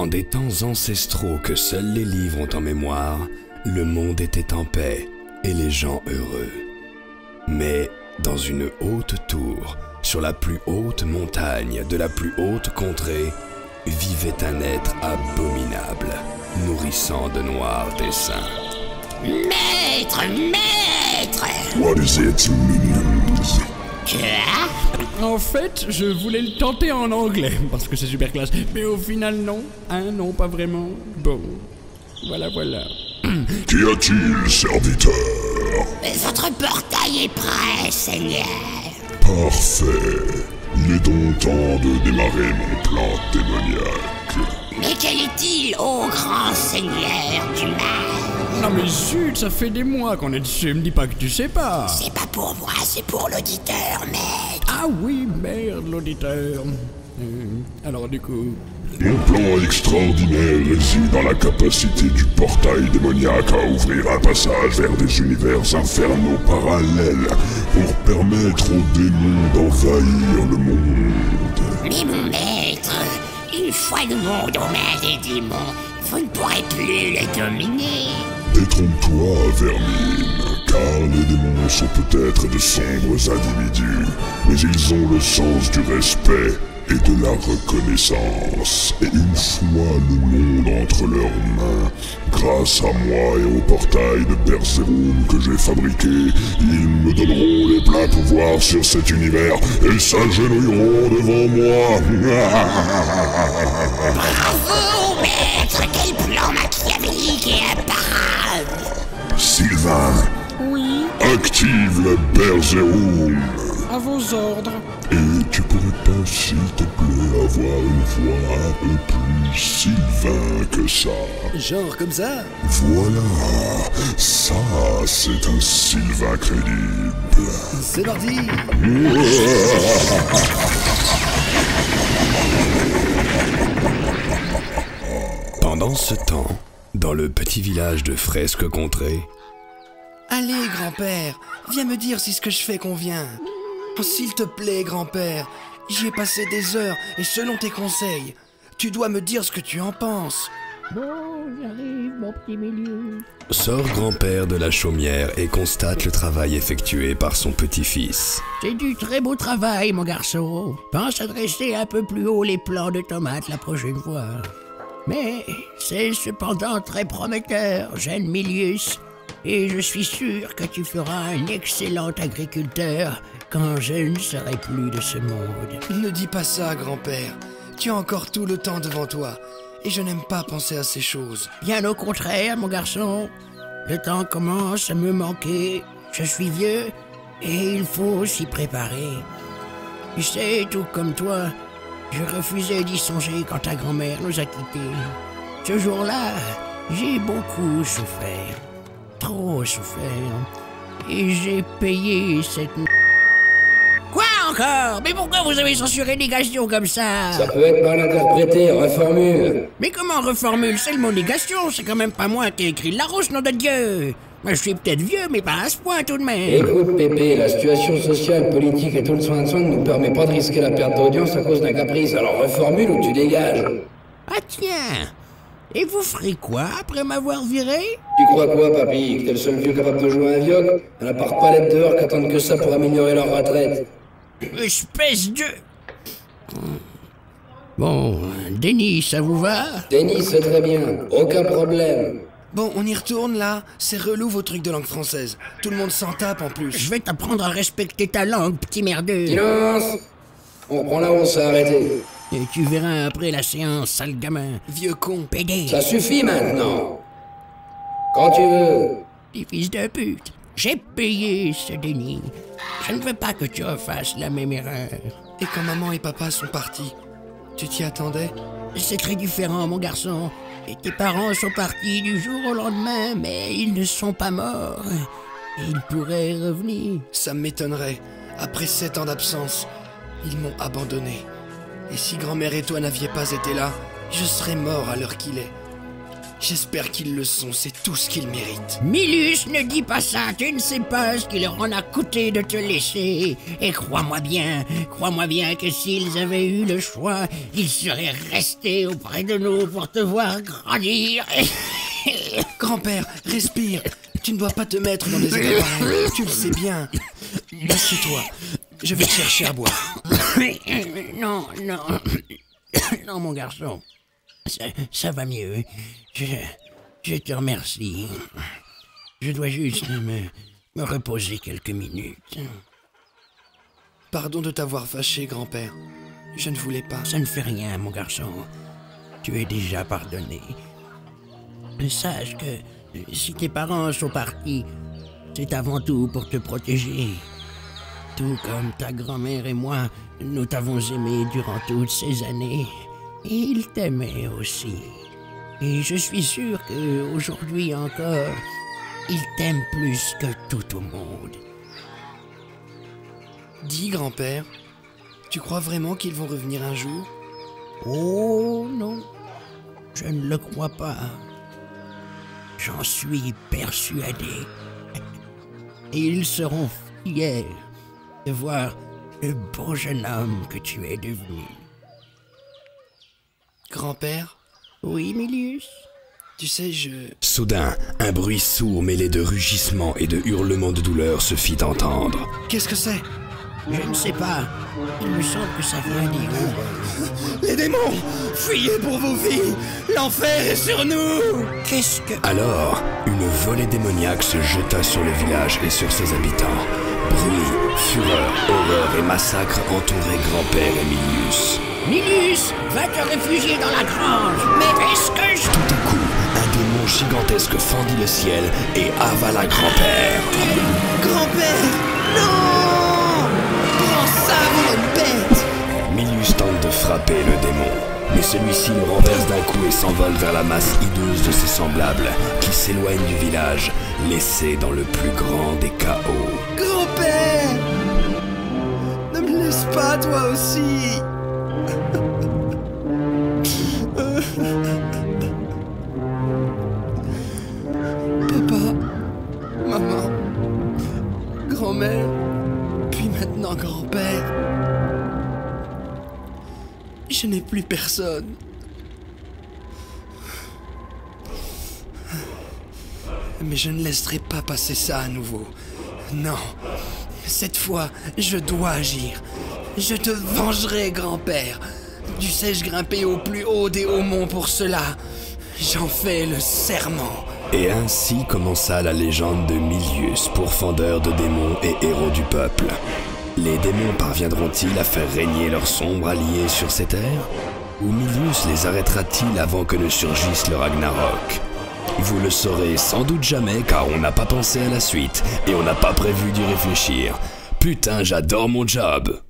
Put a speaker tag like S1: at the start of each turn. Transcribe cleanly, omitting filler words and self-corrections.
S1: En des temps ancestraux que seuls les livres ont en mémoire, le monde était en paix et les gens heureux. Mais dans une haute tour, sur la plus haute montagne de la plus haute contrée, vivait un être abominable, nourrissant de noirs desseins.
S2: Maître, maître!
S3: What is it, minions?
S2: Quoi?
S4: En fait, je voulais le tenter en anglais, parce que c'est super classe. Mais au final, non. Hein, non, pas vraiment. Bon. Voilà.
S3: Qu'y a-t-il, serviteur?
S2: Votre portail est prêt, Seigneur.
S3: Parfait. Il est donc temps de démarrer mon plan démoniaque.
S2: Mais quel est-il, ô grand Seigneur du mal?
S4: Non mais zut, ça fait des mois qu'on est dessus, me dis pas que tu sais pas.
S2: C'est pas pour moi, c'est pour l'auditeur, maître.
S4: Ah oui, merde, l'auditeur. Alors du coup...
S3: Mon plan extraordinaire réside dans la capacité du portail démoniaque à ouvrir un passage vers des univers infernaux parallèles pour permettre aux démons d'envahir le monde.
S2: Mais mon maître, une fois le monde aux mains des démons, vous ne pourrez plus les dominer.
S3: Détrompe-toi, vermine, car les démons sont peut-être de sombres individus, mais ils ont le sens du respect et de la reconnaissance. Et une fois le monde entre leurs mains, grâce à moi et au portail de Berseroum que j'ai fabriqué, ils me donneront les pleins pouvoirs sur cet univers et s'agenouilleront devant moi.
S2: Bravo, maître, quel plan machiavélique et imparable.
S3: Sylvain,
S4: Oui,
S3: active le Berseroum.
S4: à vos ordres.
S3: Et tu pourrais pas, s'il te plaît, avoir une voix un peu plus Sylvain que ça?
S5: Genre comme ça?
S3: Voilà, ça c'est un Sylvain crédible.
S5: C'est parti!
S1: Pendant ce temps, dans le petit village de Fresque Contrée,
S5: Allez, grand-père, viens me dire si ce que je fais convient. Oh, s'il te plaît, grand-père, j'y ai passé des heures et selon tes conseils, tu dois me dire ce que tu en penses.
S6: Bon, j'arrive, mon petit milieu.
S1: sort grand-père de la chaumière et constate le travail effectué par son petit-fils.
S6: C'est du très beau travail, mon garçon. Pense à dresser un peu plus haut les plants de tomates la prochaine fois. Mais c'est cependant très prometteur, jeune Milius. Et je suis sûr que tu feras un excellent agriculteur quand je ne serai plus de ce monde.
S5: Ne dis pas ça, grand-père. Tu as encore tout le temps devant toi. Et je n'aime pas penser à ces choses.
S6: Bien au contraire, mon garçon. Le temps commence à me manquer. Je suis vieux et il faut s'y préparer. Tu sais, tout comme toi, je refusais d'y songer quand ta grand-mère nous a quittés. Ce jour-là, j'ai beaucoup souffert. Trop souffert. Et j'ai payé cette... Quoi encore? Mais pourquoi vous avez censuré négation comme ça?
S7: Ça peut être mal interprété, reformule.
S6: Mais comment reformule? C'est le mot négation, c'est quand même pas moi qui ai écrit Larousse, nom de Dieu. Moi, je suis peut-être vieux, mais pas à ce point tout de même.
S7: Écoute, Pépé, la situation sociale, politique et tout le soin de ne nous permet pas de risquer la perte d'audience à cause d'un caprice. Alors reformule ou tu dégages.
S6: Ah tiens. Et vous ferez quoi après m'avoir viré?
S7: Tu crois quoi, papy? Que t'es le seul vieux capable de jouer à un vioc? Il y en a par palette dehors qui attendent que ça pour améliorer leur retraite.
S6: Espèce de... Bon, Denis, ça vous va?
S7: Denis, c'est très bien. Aucun problème.
S5: Bon, on y retourne là. C'est relou vos trucs de langue française. Tout le monde s'en tape en plus.
S6: Je vais t'apprendre à respecter ta langue, petit merdeux.
S7: Silence! On reprend là où on s'est arrêté.
S6: Et tu verras après la séance, sale gamin.
S5: Vieux con.
S6: Pédé.
S7: Ça suffit maintenant. Quand tu veux.
S6: Petit fils de pute. J'ai payé ce Denis. Je ne veux pas que tu refasses la même erreur.
S5: Et quand maman et papa sont partis, tu t'y attendais?
S6: C'est très différent, mon garçon. Et tes parents sont partis du jour au lendemain, mais ils ne sont pas morts. Ils pourraient revenir.
S5: Ça m'étonnerait. Après 7 ans d'absence, ils m'ont abandonné. Et si grand-mère et toi n'aviez pas été là, je serais mort à l'heure qu'il est. J'espère qu'ils le sont, c'est tout ce qu'ils méritent.
S6: Milus, ne dis pas ça, tu ne sais pas ce qu'il leur en a coûté de te laisser. Et crois-moi bien que s'ils avaient eu le choix, ils seraient restés auprès de nous pour te voir grandir.
S5: Grand-père, respire. Tu ne dois pas te mettre dans des états pareils. Tu le sais bien. Assieds-toi. Je vais te chercher à boire.
S6: Non, mon garçon. Ça va mieux. Je te remercie. Je dois juste me reposer quelques minutes.
S5: Pardon de t'avoir fâché, grand-père. Je ne voulais pas.
S6: Ça ne fait rien, mon garçon. Tu es déjà pardonné. Sache que si tes parents sont partis, c'est avant tout pour te protéger. Tout comme ta grand-mère et moi, nous t'avons aimé durant toutes ces années. Et ils t'aimaient aussi. Et je suis sûr qu'aujourd'hui encore, ils t'aiment plus que tout au monde.
S5: Dis, grand-père, tu crois vraiment qu'ils vont revenir un jour?
S6: Oh non, je ne le crois pas. J'en suis persuadé. Et ils seront fiers de voir le beau jeune homme que tu es devenu.
S5: Grand-père?
S6: Oui, Milius?
S5: Tu sais,
S1: Soudain, un bruit sourd mêlé de rugissements et de hurlements de douleur se fit entendre.
S5: Qu'est-ce que c'est?
S6: Je ne sais pas. Il me semble que ça vient des hauts.
S5: Les démons! Fuyez pour vos vies! L'enfer est sur nous!
S6: Qu'est-ce que...
S1: Alors, une volée démoniaque se jeta sur le village et sur ses habitants. Bruit, fureur, horreur et massacre entouraient grand-père et Milius.
S6: Milius, va te réfugier dans la grange. Mais est-ce que je...
S1: Tout à coup, un démon gigantesque fendit le ciel et avala grand-père.
S5: Grand-père! Non! Prends ça, bonne bête!
S1: Milius tente de frapper le démon, mais celui-ci le renverse d'un coup et s'envole vers la masse hideuse de ses semblables, qui s'éloignent du village, laissés dans le plus grand des chaos.
S5: Grand-père! Ne me laisse pas, toi aussi! Papa, maman, grand-mère, puis maintenant grand-père. Je n'ai plus personne. Mais je ne laisserai pas passer ça à nouveau. Non, cette fois, je dois agir. Je te vengerai, grand-père. Tu sais, je grimpais au plus haut des hauts monts pour cela. J'en fais le serment.
S1: Et ainsi commença la légende de Milius, pourfendeur de démons et héros du peuple. Les démons parviendront-ils à faire régner leur sombre allié sur ces terres? Ou Milius les arrêtera-t-il avant que ne surgisse le Ragnarok? Vous le saurez sans doute jamais car on n'a pas pensé à la suite et on n'a pas prévu d'y réfléchir. Putain, j'adore mon job!